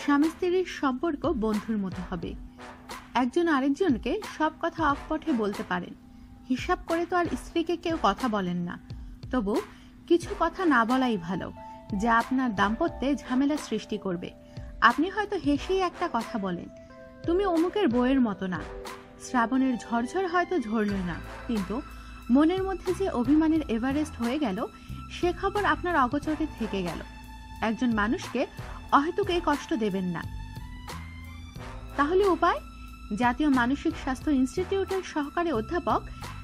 স্বামী স্ত্রীর সম্পর্ক বন্ধুর মতো হবে। একজন আরেকজনকে সব কথা অকপটে বলতে পারেন, হিসাব করে তো আর স্ত্রীকে কেউ কথা বলেন না। তবু কিছু কথা না বলাই ভালো, যা আপনার দাম্পত্যে ঝামেলা সৃষ্টি করবে। আপনি হয়তো হেসেই একটা কথা বলেন, তুমি অমুকের বইয়ের মতো না। শ্রাবণের ঝরঝর হয়তো ঝরল না, কিন্তু মনের মধ্যে যে অভিমানের এভারেস্ট হয়ে গেল, সে খবর আপনার অগোচরে থেকে গেল। একজন মানুষকে অহেতুক এই কষ্ট দেবেন না। তাহলে উপায়? জাতীয় মানসিক স্বাস্থ্য ইনস্টিটিউটের সহকারী অধ্যাপক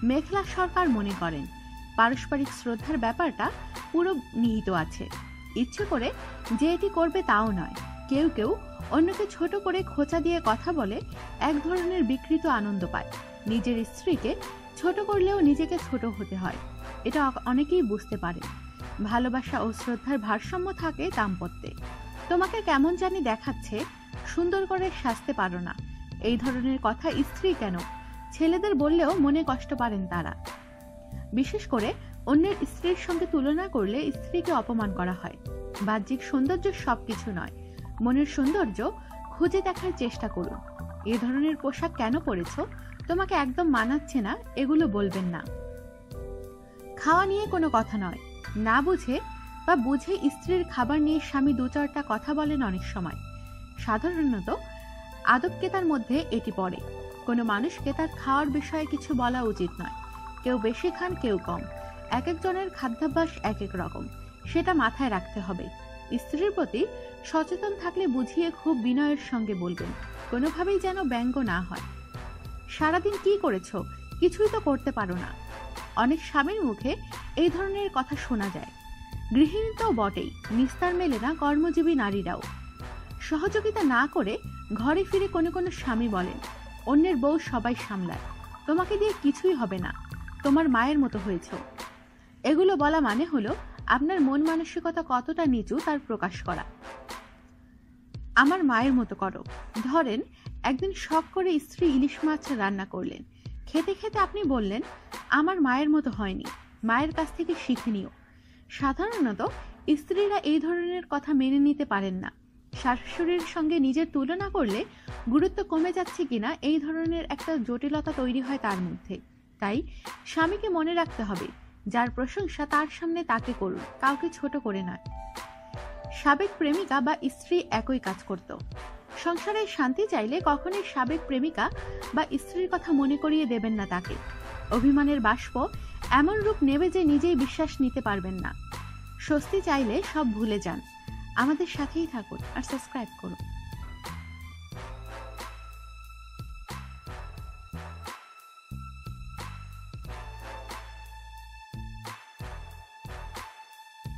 মেঘলা সরকার মনে করেন, পারস্পরিক শ্রদ্ধার ব্যাপারটা পুরো নিহিত আছে। ইচ্ছে করে যে এটি করবে তাও নয়। কেউ কেউ অন্যকে ছোট করে খোঁচা দিয়ে কথা বলে এক ধরনের বিকৃত আনন্দ পায়। নিজের স্ত্রীকে ছোট করলেও নিজেকে ছোট হতে হয়, এটা অনেকেই বুঝতে পারে। ভালোবাসা ও শ্রদ্ধার ভারসাম্য থাকে দাম্পত্যে। তোমাকে কেমন জানি দেখাচ্ছে, সুন্দর করে সাজতে পারো না, এই ধরনের কথা স্ত্রী কেন, ছেলেদের বললেও মনে কষ্ট পারেন তারা। বিশেষ করে অন্যের স্ত্রীর সঙ্গে তুলনা করলে স্ত্রীকে অপমান করা হয়। বাহ্যিক সৌন্দর্য সবকিছু নয়, মনের সৌন্দর্য খুঁজে দেখার চেষ্টা করুন। এ ধরনের পোশাক কেন পরেছো, তোমাকে একদম মানাচ্ছে না, এগুলো বলবেন না। খাওয়া নিয়ে কোনো কথা নয়, না বুঝে বা বুঝে স্ত্রীর খাবার নিয়ে স্বামী দু চারটা কথা বলেন অনেক সময়। সাধারণত আদবকেতার মধ্যে এটি পড়ে। কোনো মানুষকে তার খাওয়ার বিষয়ে কিছু বলা উচিত নয়। কেউ বেশি খান, কেউ কম, এক একজনের খাদ্যাভ্যাস এক এক রকম, সেটা মাথায় রাখতে হবে। স্ত্রীর প্রতি সচেতন থাকলে বুঝিয়ে খুব বিনয়ের সঙ্গে বলবেন, কোনোভাবেই যেন ব্যঙ্গ না হয়। সারাদিন কি করেছো, কিছুই তো করতে পারো না। অনেক স্বামীর মুখে এই ধরনের কথা শোনা যায়। গৃহিণী তো বটেই, নিস্তার মেলে না কর্মজীবী নারীরাও। সহযোগিতা না করে ঘরে ফিরে কোনো কোনো স্বামী বলেন, অন্যের বউ সবাই সামলায়, তোমাকে দিয়ে কিছুই হবে না, তোমার মায়ের মতো হয়েছ। এগুলো বলা মানে হলো আপনার মন মানসিকতা কতটা নিচু তার প্রকাশ করা। আমার মায়ের মতো করো। ধরেন একদিন শখ করে স্ত্রী ইলিশ মাছ রান্না করলেন, খেতে খেতে আপনি বললেন, আমার মায়ের মতো হয়নি, মায়ের কাছ থেকে শিখে নিও। সাধারণত স্ত্রীরা এই ধরনের কথা মেনে নিতে পারেন না। শাশুড়ির সঙ্গে নিজের তুলনা করলে গুরুত্ব কমে যাচ্ছে কিনা এই ধরনের একটা জটিলতা তৈরি হয় তার মধ্যে। তাই স্বামীকে মনে রাখতে হবে, যার প্রশংসা তার সামনে তাকে করুন, কাউকে ছোট করে নয়। সাবেক প্রেমিকা বা স্ত্রী একই কাজ করত। সংসারে শান্তি চাইলে কখনোই সাবেক প্রেমিকা বা স্ত্রীর কথা মনে করিয়ে দেবেন না তাকে। অভিমানের বাষ্প এমন রূপ নেবে যে নিজেই বিশ্বাস নিতে পারবেন না। স্বস্তি চাইলে সব ভুলে যান। আমাদের সাথেই থাকুন আর সাবস্ক্রাইব করুন।